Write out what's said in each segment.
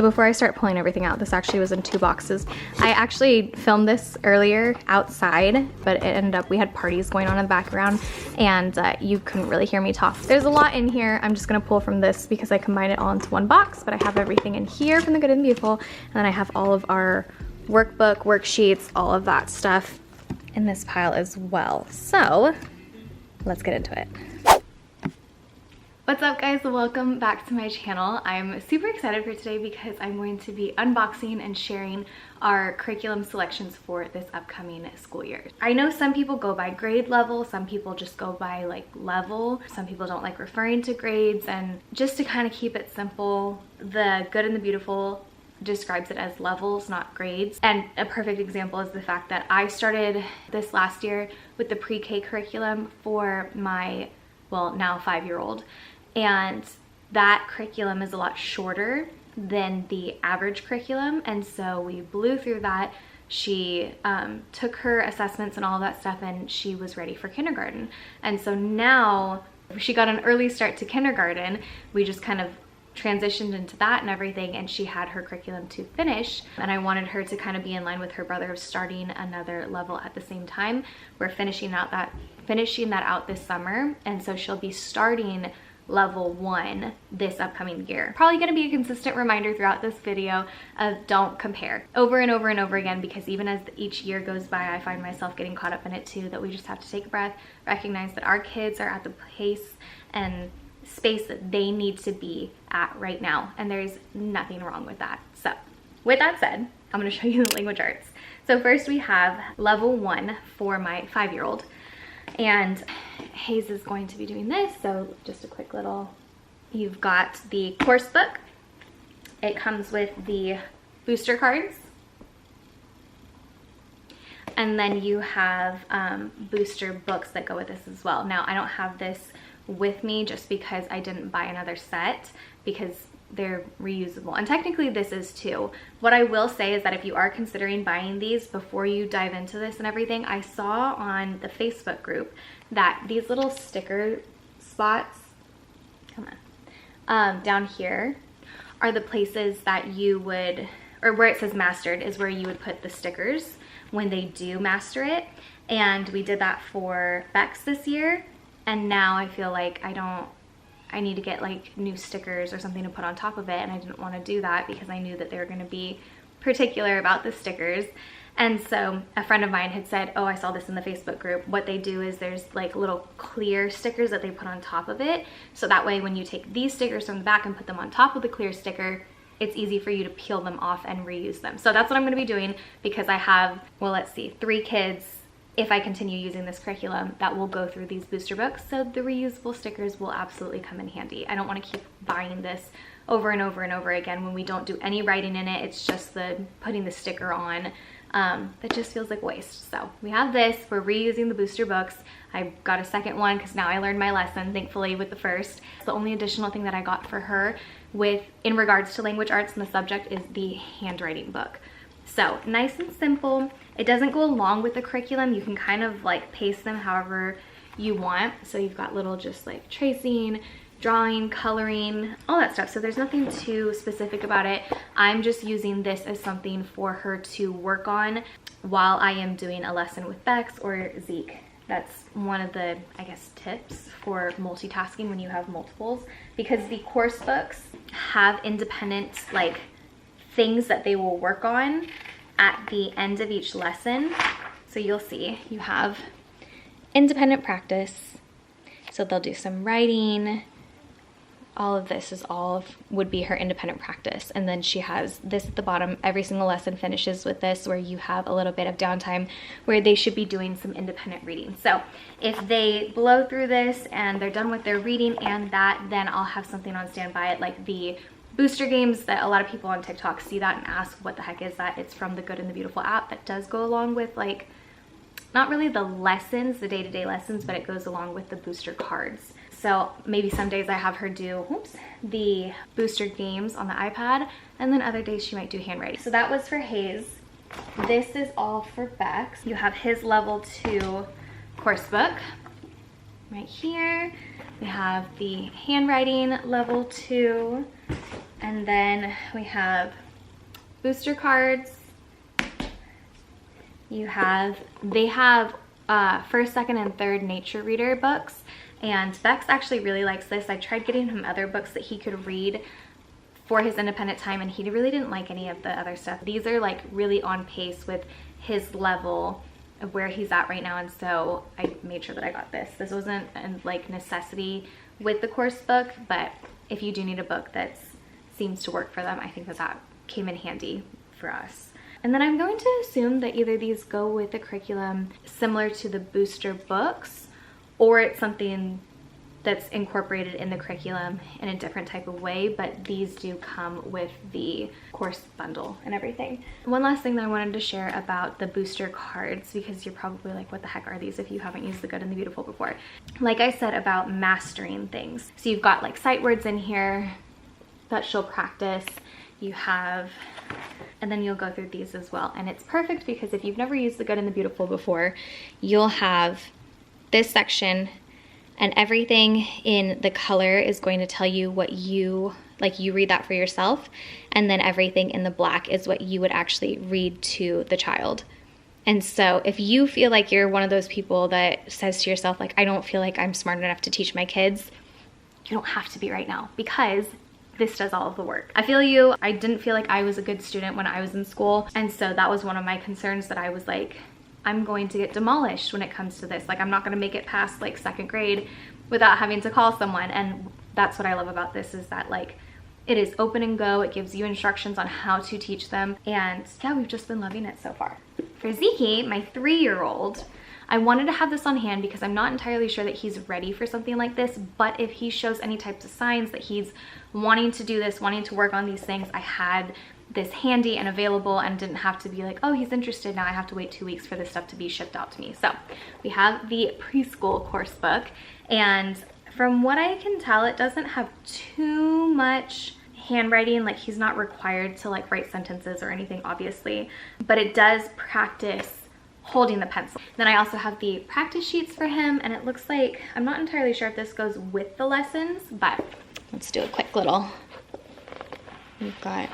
So before I start pulling everything out, this actually was in 2 boxes. I actually filmed this earlier outside, but it ended up, we had parties going on in the background, and you couldn't really hear me talk. There's a lot in here. I'm just gonna pull from this because I combined it all into one box, but I have everything in here from the Good and the Beautiful, and then I have all of our workbook, worksheets, all of that stuff in this pile as well. So let's get into it. What's up guys, welcome back to my channel. I'm super excited for today because I'm going to be unboxing and sharing our curriculum selections for this upcoming school year. I know some people go by grade level, some people just go by like level, some people don't like referring to grades, and just to kind of keep it simple, the Good and the Beautiful describes it as levels, not grades. And a perfect example is the fact that I started this last year with the pre-K curriculum for my, well, now 5-year-old. And that curriculum is a lot shorter than the average curriculum. And so we blew through that. She took her assessments and all of that stuff, and she was ready for kindergarten. And so now she got an early start to kindergarten. We just kind of transitioned into that and everything, and she had her curriculum to finish, and I wanted her to kind of be in line with her brother of starting another level at the same time. We're finishing that out this summer, and so she'll be starting level 1 this upcoming year. Probably going to be a consistent reminder throughout this video of don't compare over and over and over again, because even as each year goes by, I find myself getting caught up in it too, that we just have to take a breath, recognize that our kids are at the pace and space that they need to be at right now, and there's nothing wrong with that. So with that said, I'm going to show you the language arts. So first we have level 1 for my 5-year-old, and Hayes is going to be doing this. So just a quick little, you've got the course book. It comes with the booster cards, and then you have booster books that go with this as well. Now I don't have this with me just because I didn't buy another set, because they're reusable, and technically this is too. What I will say is that if you are considering buying these, before you dive into this and everything, I saw on the Facebook group that these little sticker spots, come on, down here are the places that you would, or where it says mastered is where you would put the stickers when they do master it. And we did that for Bex this year, and now I feel like I need to get like new stickers or something to put on top of it, and I didn't want to do that because I knew that they were going to be particular about the stickers. And so a friend of mine had said, oh, I saw this in the Facebook group. What they do is there's like little clear stickers that they put on top of it, so that way when you take these stickers from the back and put them on top of the clear sticker, it's easy for you to peel them off and reuse them. So that's what I'm going to be doing, because I have, well, let's see, 3 kids, if I continue using this curriculum, that will go through these booster books. So the reusable stickers will absolutely come in handy. I don't want to keep buying this over and over and over again when we don't do any writing in it. It's just the putting the sticker on. That just feels like waste. So we have this, we're reusing the booster books. I got a second one because now I learned my lesson, thankfully, with the first. The only additional thing that I got for her in regards to language arts and the subject is the handwriting book. So nice and simple. It doesn't go along with the curriculum. You can kind of like pace them however you want. So you've got little just like tracing, drawing, coloring, all that stuff. So there's nothing too specific about it. I'm just using this as something for her to work on while I am doing a lesson with Bex or Zeke. That's one of the, I guess, tips for multitasking when you have multiples, because the course books have independent like things that they will work on at the end of each lesson. So you'll see you have independent practice, so they'll do some writing. All of this is would be her independent practice, and then she has this at the bottom. Every single lesson finishes with this, where you have a little bit of downtime where they should be doing some independent reading. So if they blow through this and they're done with their reading and that, then I'll have something on standby, like the booster games that a lot of people on TikTok see that and ask what the heck is that. It's from the Good and the Beautiful app that does go along with, like, not really the lessons, the day-to-day lessons, but it goes along with the booster cards. So maybe some days I have her do the booster games on the iPad, and then other days she might do handwriting. So that was for Hayes. This is all for Bex. You have his level 2 course book right here. We have the handwriting level 2. And then we have booster cards. They have first, second, and third nature reader books, and Bex actually really likes this. I tried getting him other books that he could read for his independent time, and he really didn't like any of the other stuff. These are like really on pace with his level of where he's at right now, and so I made sure that I got this. This wasn't a like necessity with the course book, but if you do need a book that seems to work for them, I think that that came in handy for us. And then I'm going to assume that either these go with a curriculum similar to the booster books, or it's something that's incorporated in the curriculum in a different type of way, but these do come with the course bundle and everything. One last thing that I wanted to share about the booster cards, because you're probably like, what the heck are these if you haven't used the Good and the Beautiful before? Like I said about mastering things. So you've got like sight words in here that she'll practice. You have, and then you'll go through these as well. And it's perfect because if you've never used the Good and the Beautiful before, you'll have this section and everything in the color is going to tell you what you read that for yourself, and then everything in the black is what you would actually read to the child. And so if you feel like you're one of those people that says to yourself, like, I don't feel like I'm smart enough to teach my kids, you don't have to be right now, because this does all of the work. I feel you. I didn't feel like I was a good student when I was in school, and so that was one of my concerns, that I was like, I'm going to get demolished when it comes to this. Like, I'm not going to make it past like second grade without having to call someone. And that's what I love about this, is that like it is open and go. It gives you instructions on how to teach them. And yeah, we've just been loving it so far. For Zeke, my 3-year-old, I wanted to have this on hand because I'm not entirely sure that he's ready for something like this, but if he shows any types of signs that he's wanting to do this, wanting to work on these things, I had this handy and available and didn't have to be like, oh, he's interested, now I have to wait 2 weeks for this stuff to be shipped out to me. So we have the preschool course book, and from what I can tell, it doesn't have too much handwriting. Like, he's not required to like write sentences or anything, obviously, but it does practice holding the pencil. Then I also have the practice sheets for him, and it looks like, I'm not entirely sure if this goes with the lessons, but let's do a quick little. We've got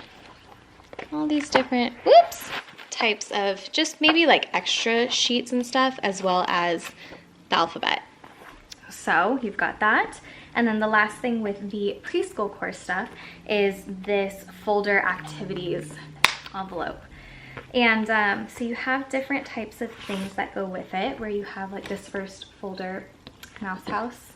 all these different types of just maybe like extra sheets and stuff, as well as the alphabet. So you've got that. And then the last thing with the preschool course stuff is this folder activities envelope. And so you have different types of things that go with it, where you have like this first folder, mouse house,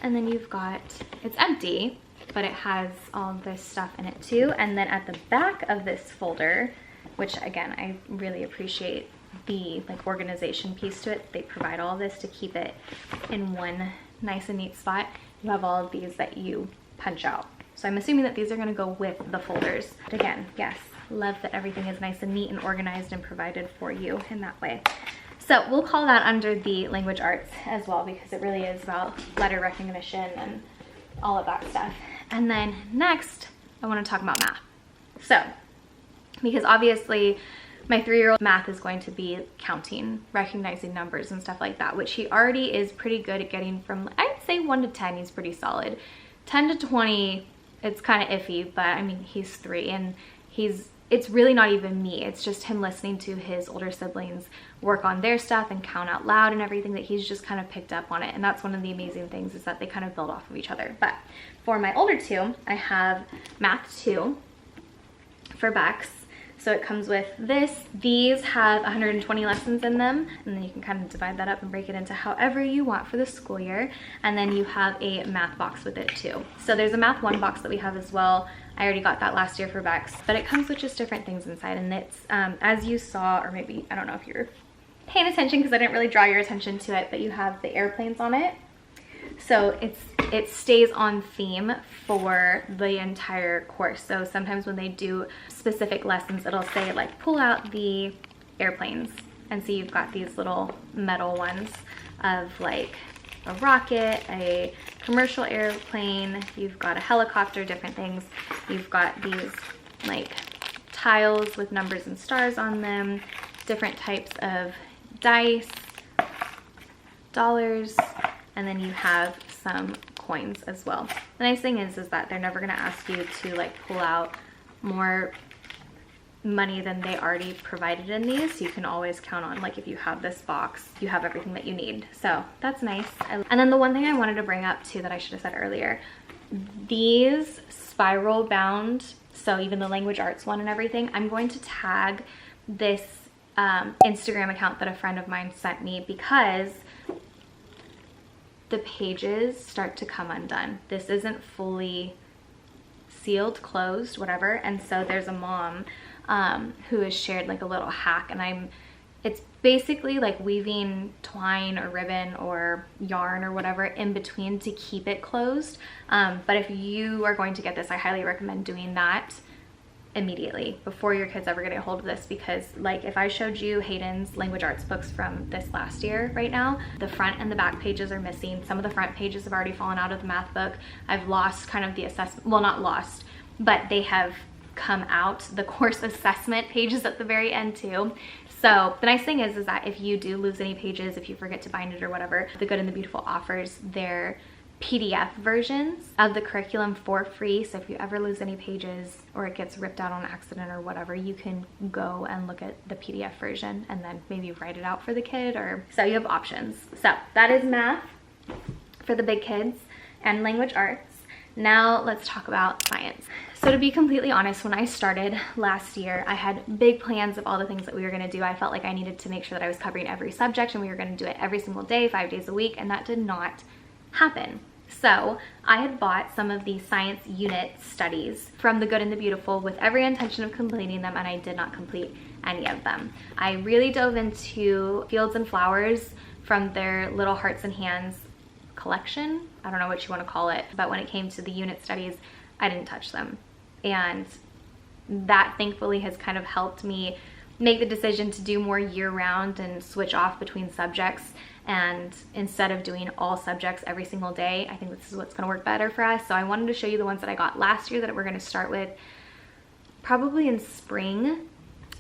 and then you've got, it's empty, but it has all this stuff in it too. And then at the back of this folder, which again, I really appreciate the like organization piece to it. They provide all this to keep it in one nice and neat spot. You have all of these that you punch out. So I'm assuming that these are gonna go with the folders. But again, yes, love that everything is nice and neat and organized and provided for you in that way. So we'll call that under the language arts as well, because it really is about letter recognition and all of that stuff. And then next, I want to talk about math. So, because obviously my 3-year-old math is going to be counting, recognizing numbers and stuff like that, which he already is pretty good at getting from, I'd say 1 to 10, he's pretty solid. 10 to 20, it's kind of iffy, but I mean, he's 3 and it's really not even me. It's just him listening to his older siblings work on their stuff and count out loud and everything, that he's just kind of picked up on it. And that's one of the amazing things, is that they kind of build off of each other. But for my older 2, I have Math 2 for Bex. So it comes with this. These have 120 lessons in them, and then you can kind of divide that up and break it into however you want for the school year. And then you have a math box with it too. So there's a Math 1 box that we have as well. I already got that last year for Bex, but it comes with just different things inside. And it's, as you saw, or maybe, I don't know if you're paying attention because I didn't really draw your attention to it, but you have the airplanes on it. So it stays on theme for the entire course. So sometimes when they do specific lessons, it'll say like, pull out the airplanes. And so you've got these little metal ones of like a rocket, a commercial airplane, you've got a helicopter, different things. You've got these like tiles with numbers and stars on them, different types of dice, dollars, and then you have some coins as well. The nice thing is that they're never going to ask you to like pull out more money than they already provided in these. So you can always count on, like, if you have this box, you have everything that you need. So that's nice. And then the one thing I wanted to bring up too that I should have said earlier, these spiral bound, so even the language arts one and everything, I'm going to tag this Instagram account that a friend of mine sent me because the pages start to come undone. This isn't fully sealed, closed, whatever. And so there's a mom who has shared like a little hack, and it's basically like weaving twine or ribbon or yarn or whatever in between to keep it closed. But if you are going to get this, I highly recommend doing that immediately before your kids ever get a hold of this, because like if I showed you Hayden's language arts books from this last year right now, the front and the back pages are missing. Some of the front pages have already fallen out of the math book. I've lost kind of the assessment, well, not lost, but they have come out, the course assessment pages at the very end too. So the nice thing is that if you do lose any pages, if you forget to bind it or whatever, The Good and the Beautiful offers their PDF versions of the curriculum for free. So if you ever lose any pages or it gets ripped out on accident or whatever, you can go and look at the PDF version and then maybe write it out for the kid, or so you have options. So that is math for the big kids and language arts. Now let's talk about science. So to be completely honest, when I started last year, I had big plans of all the things that we were going to do. I felt like I needed to make sure that I was covering every subject and we were going to do it every single day, 5 days a week, and that did not happen. So I had bought some of the science unit studies from The Good and the Beautiful with every intention of completing them, and I did not complete any of them. I really dove into Fields and Flowers from their Little Hearts and Hands collection. I don't know what you want to call it, but when it came to the unit studies, I didn't touch them. And that thankfully has kind of helped me make the decision to do more year-round and switch off between subjects. And instead of doing all subjects every single day, I think this is what's going to work better for us. So I wanted to show you the ones that I got last year that we're going to start with probably in spring.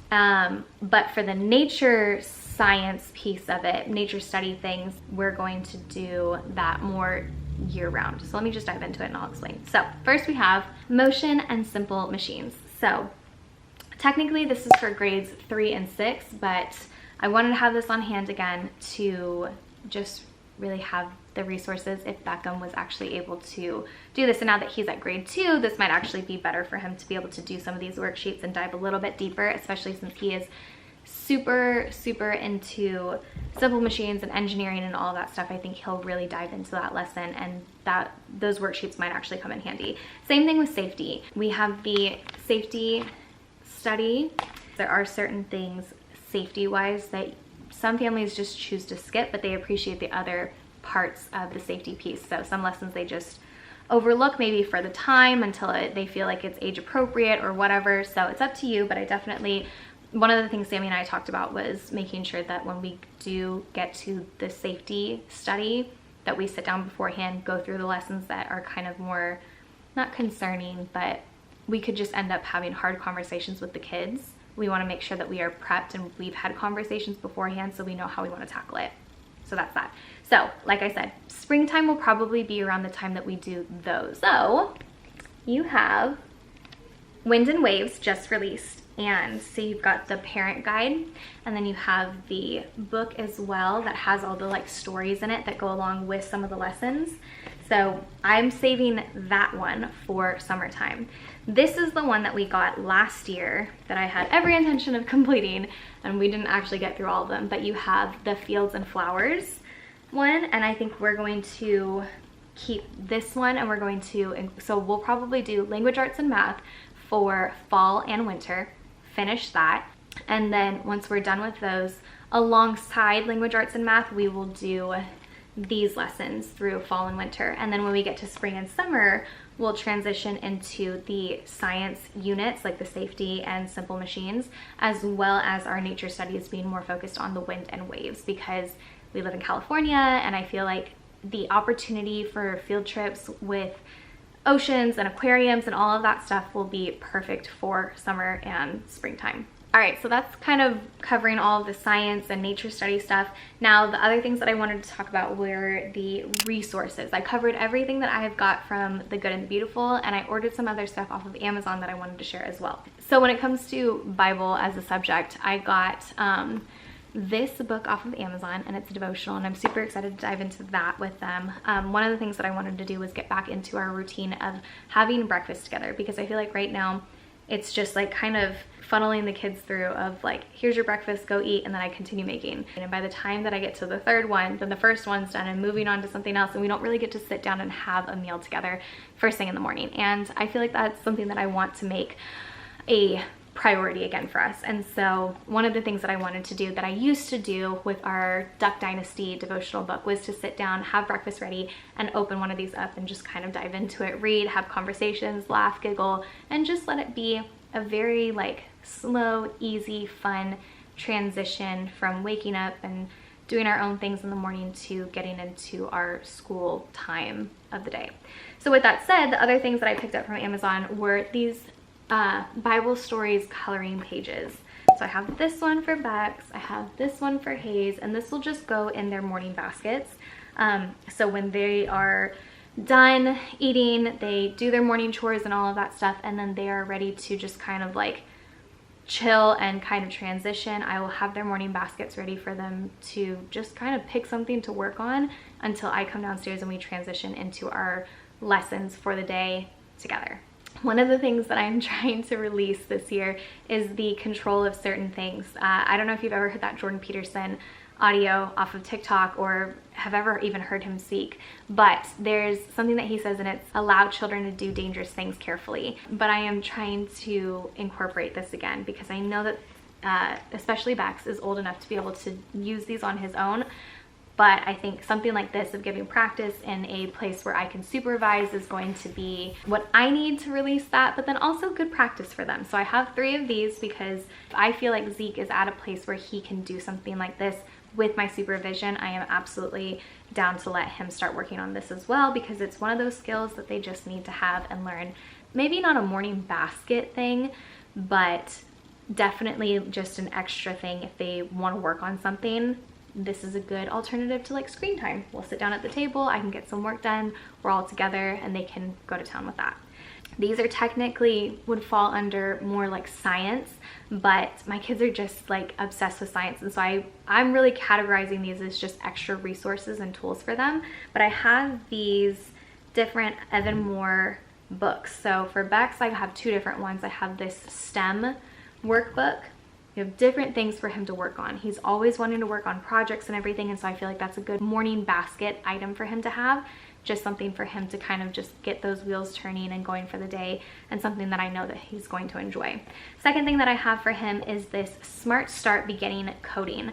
But for the nature science piece of it, nature study things, we're going to do that more year-round. So let me just dive into it and I'll explain. So first we have motion and simple machines. So technically this is for grades 3 and 6, but I wanted to have this on hand again to just really have the resources if Beckham was actually able to do this. And now that he's at grade 2, this might actually be better for him to be able to do some of these worksheets and dive a little bit deeper, especially since he is super into simple machines and engineering and all of that stuff. I think he'll really dive into that lesson, and that those worksheets might actually come in handy. Same thing with safety. We have the safety study. There are certain things safety-wise that some families just choose to skip, but they appreciate the other parts of the safety piece. So some lessons they just overlook maybe for the time until they feel like it's age appropriate or whatever. So it's up to you, but I definitely, one of the things Sammy and I talked about was making sure that when we do get to the safety study, that we sit down beforehand, go through the lessons that are kind of more, not concerning, but we could just end up having hard conversations with the kids. We want to make sure that we are prepped and we've had conversations beforehand so we know how we want to tackle it. So that's that. So like I said, springtime will probably be around the time that we do those. So you have Wind and Waves just released. And so you've got the parent guide, and then you have the book as well that has all the like stories in it that go along with some of the lessons. So I'm saving that one for summertime. This is the one that we got last year that I had every intention of completing, and we didn't actually get through all of them, but you have the Fields and Flowers one, and I think we're going to keep this one, and we're going to, so we'll probably do language arts and math for fall and winter, finish that, and then once we're done with those, alongside language arts and math, we will do these lessons through fall and winter. And then when we get to spring and summer, we'll transition into the science units like the safety and simple machines, as well as our nature studies being more focused on the wind and waves, because we live in California and I feel like the opportunity for field trips with oceans and aquariums and all of that stuff will be perfect for summer and springtime. All right, so that's kind of covering all of the science and nature study stuff. Now, the other things that I wanted to talk about were the resources. I covered everything that I have got from The Good and the Beautiful, and I ordered some other stuff off of Amazon that I wanted to share as well. So when it comes to Bible as a subject, I got this book off of Amazon, and it's a devotional, and I'm super excited to dive into that with them. One of the things that I wanted to do was get back into our routine of having breakfast together, because I feel like right now it's just like kind of funneling the kids through of like, here's your breakfast, go eat, and then I continue making. And by the time that I get to the third one, then the first one's done and moving on to something else, and we don't really get to sit down and have a meal together first thing in the morning. And I feel like that's something that I want to make a priority again for us. And so one of the things that I wanted to do that I used to do with our Duck Dynasty devotional book was to sit down, have breakfast ready, and open one of these up and just kind of dive into it, read, have conversations, laugh, giggle, and just let it be a very like slow, easy, fun transition from waking up and doing our own things in the morning to getting into our school time of the day. So with that said, the other things that I picked up from Amazon were these Bible stories coloring pages. So I have this one for Bex, I have this one for Hayes, and this will just go in their morning baskets. So when they are done eating, they do their morning chores and all of that stuff, and then they are ready to just kind of like chill and kind of transition, I will have their morning baskets ready for them to just kind of pick something to work on until I come downstairs and we transition into our lessons for the day together. One of the things that I'm trying to release this year is the control of certain things. I don't know if you've ever heard that Jordan Peterson audio off of TikTok or have ever even heard him speak, but there's something that he says, and it's allow children to do dangerous things carefully. But I am trying to incorporate this again because I know that especially Bex is old enough to be able to use these on his own. But I think something like this of giving practice in a place where I can supervise is going to be what I need to release that, but then also good practice for them. So I have 3 of these because I feel like Zeke is at a place where he can do something like this with my supervision. I am absolutely down to let him start working on this as well, because it's one of those skills that they just need to have and learn. Maybe not a morning basket thing, but definitely just an extra thing if they want to work on something. This is a good alternative to like screen time. We'll sit down at the table, I can get some work done, we're all together, and they can go to town with that. These are technically would fall under more like science, but my kids are just like obsessed with science, and so I'm really categorizing these as just extra resources and tools for them. But I have these different Evan Moore books. So for Bex, I have 2 different ones. I have this STEM workbook. You have different things for him to work on. He's always wanting to work on projects and everything, and so I feel like that's a good morning basket item for him to have. Just something for him to kind of just get those wheels turning and going for the day, and something that I know that he's going to enjoy. Second thing that I have for him is this Smart Start Beginning Coding.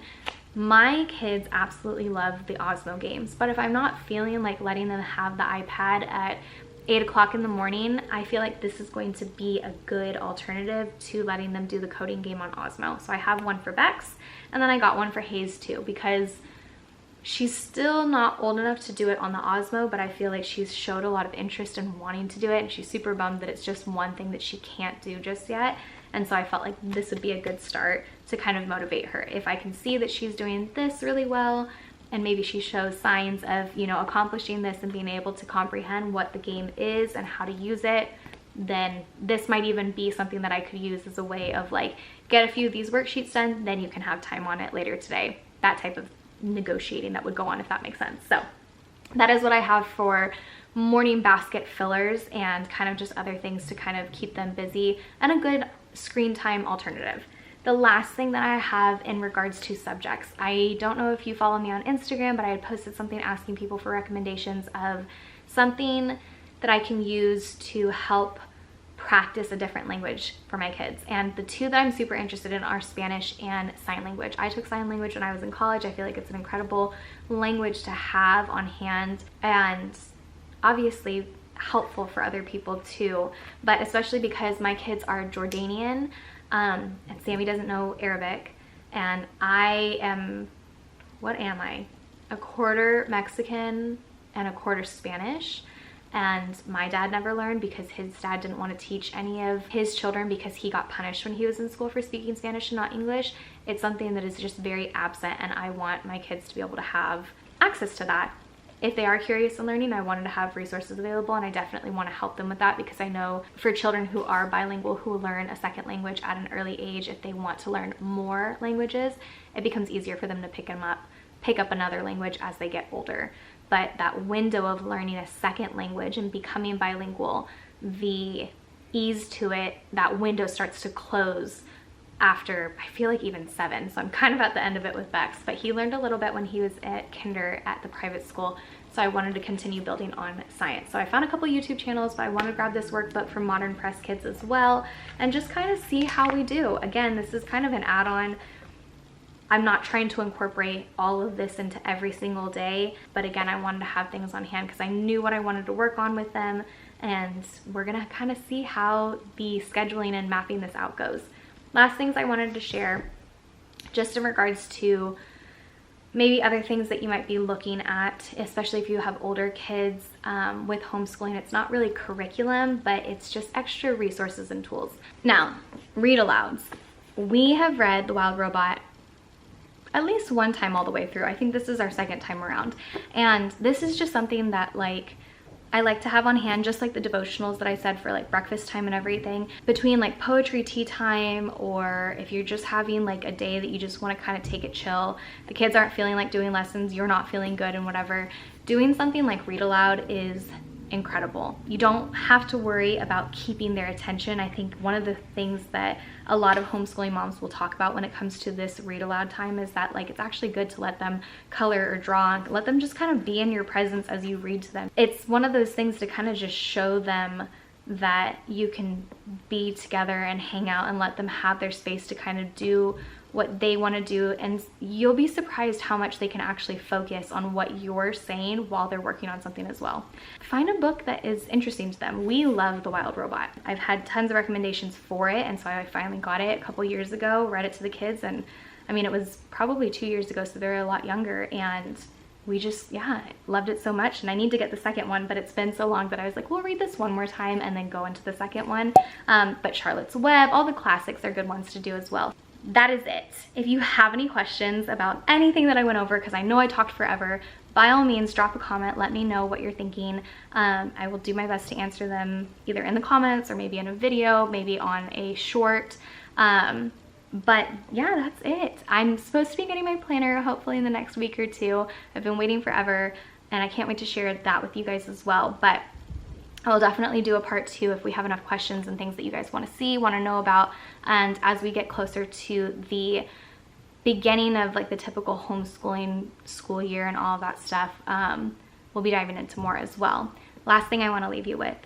My kids absolutely love the Osmo games, but if I'm not feeling like letting them have the iPad at 8 o'clock in the morning, I feel like this is going to be a good alternative to letting them do the coding game on Osmo. So I have one for Bex, and then I got one for Hayes too, because she's still not old enough to do it on the Osmo, but I feel like she's showed a lot of interest in wanting to do it, and she's super bummed that it's just one thing that she can't do just yet. And so I felt like this would be a good start to kind of motivate her. If I can see that she's doing this really well, and maybe she shows signs of, you know, accomplishing this and being able to comprehend what the game is and how to use it, then this might even be something that I could use as a way of like, get a few of these worksheets done, then you can have time on it later today. That type of negotiating that would go on, if that makes sense. So that is what I have for morning basket fillers and kind of just other things to kind of keep them busy and a good screen time alternative. The last thing that I have in regards to subjects, I don't know if you follow me on Instagram, but I had posted something asking people for recommendations of something that I can use to help practice a different language for my kids. And the 2 that I'm super interested in are Spanish and sign language. I took sign language when I was in college. I feel like it's an incredible language to have on hand, and obviously helpful for other people too, but especially because my kids are Jordanian, and Sammy doesn't know Arabic, and I am, what am I? A quarter Mexican and a quarter Spanish. And my dad never learned because his dad didn't want to teach any of his children because he got punished when he was in school for speaking Spanish and not English. It's something that is just very absent, and I want my kids to be able to have access to that. If they are curious in learning, I wanted to have resources available, and I definitely want to help them with that, because I know for children who are bilingual, who learn a second language at an early age, if they want to learn more languages, it becomes easier for them to pick up another language as they get older. But that window of learning a second language and becoming bilingual, the ease to it, that window starts to close after, I feel like, even 7. So I'm kind of at the end of it with Bex, but he learned a little bit when he was at kinder at the private school. So I wanted to continue building on science. So I found a couple YouTube channels, but I want to grab this workbook from Modern Press Kids as well and just kind of see how we do. Again, this is kind of an add-on. I'm not trying to incorporate all of this into every single day, but again, I wanted to have things on hand because I knew what I wanted to work on with them, and we're gonna kind of see how the scheduling and mapping this out goes. Last things I wanted to share, just in regards to maybe other things that you might be looking at, especially if you have older kids with homeschooling. It's not really curriculum, but it's just extra resources and tools. Now, read alouds. We have read The Wild Robot at least one time all the way through. I think this is our second time around. And this is just something that I like to have on hand, just like the devotionals that I said for breakfast time and everything. Between poetry tea time, or if you're just having a day that you just want to kind of take it chill, the kids aren't feeling like doing lessons, you're not feeling good and whatever, doing something like read aloud is incredible. You don't have to worry about keeping their attention. I think one of the things that a lot of homeschooling moms will talk about when it comes to this read aloud time is that it's actually good to let them color or draw, let them just kind of be in your presence as you read to them. It's one of those things to kind of just show them that you can be together and hang out and let them have their space to kind of do what they want to do, and you'll be surprised how much they can actually focus on what you're saying while they're working on something as well. Find a book that is interesting to them. We love The Wild Robot. I've had tons of recommendations for it, and so I finally got it a couple years ago, read it to the kids, and I mean, it was probably 2 years ago, so they're a lot younger, and we just, yeah, loved it so much. And I need to get the second one, but it's been so long that I was like, we'll read this one more time and then go into the second one. But Charlotte's Web, all the classics are good ones to do as well. That is it. If you have any questions about anything that I went over, because I know I talked forever, by all means, drop a comment. Let me know what you're thinking. I will do my best to answer them either in the comments or maybe in a video, maybe on a short. But yeah, that's it. I'm supposed to be getting my planner hopefully in the next week or two. I've been waiting forever, and I can't wait to share that with you guys as well. But I'll definitely do a part 2 if we have enough questions and things that you guys want to see, want to know about. And as we get closer to the beginning of the typical homeschooling school year and all of that stuff, we'll be diving into more as well. Last thing I want to leave you with.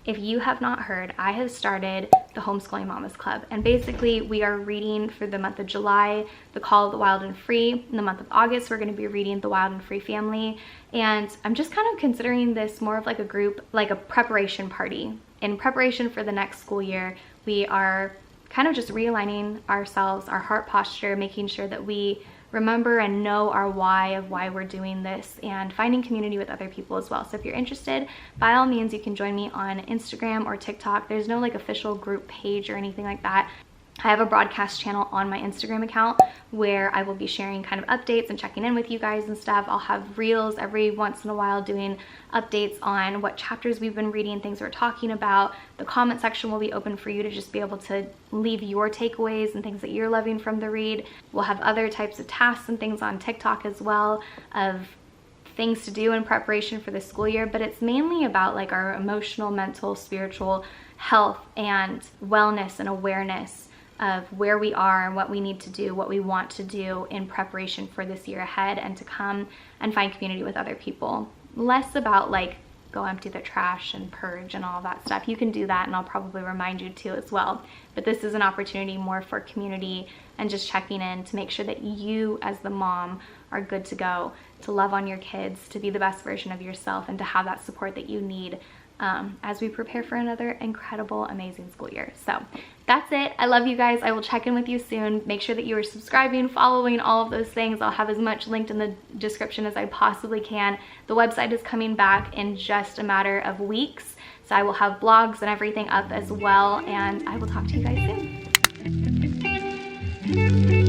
If you have not heard, I have started the Homeschooling Mamas Club, and basically we are reading for the month of July, The Call of the Wild and Free. In the month of August, we're going to be reading The Wild and Free Family, and I'm just kind of considering this more of a group, a preparation party. In preparation for the next school year, we are kind of just realigning ourselves, our heart posture, making sure that we remember and know our why of why we're doing this, and finding community with other people as well. So if you're interested, by all means, you can join me on Instagram or TikTok. There's no official group page or anything like that. I have a broadcast channel on my Instagram account where I will be sharing kind of updates and checking in with you guys and stuff. I'll have reels every once in a while doing updates on what chapters we've been reading, things we're talking about. The comment section will be open for you to just be able to leave your takeaways and things that you're loving from the read. We'll have other types of tasks and things on TikTok as well of things to do in preparation for the school year, but it's mainly about our emotional, mental, spiritual health and wellness and awareness of where we are and what we need to do, what we want to do in preparation for this year ahead and to come and find community with other people. Less about go empty the trash and purge and all that stuff. You can do that, and I'll probably remind you to as well. But this is an opportunity more for community and just checking in to make sure that you as the mom are good to go, to love on your kids, to be the best version of yourself, and to have that support that you need as we prepare for another incredible, amazing school year. So that's it. I love you guys. I will check in with you soon. Make sure that you are subscribing, following, all of those things. I'll have as much linked in the description as I possibly can. The website is coming back in just a matter of weeks, so I will have blogs and everything up as well, and I will talk to you guys soon.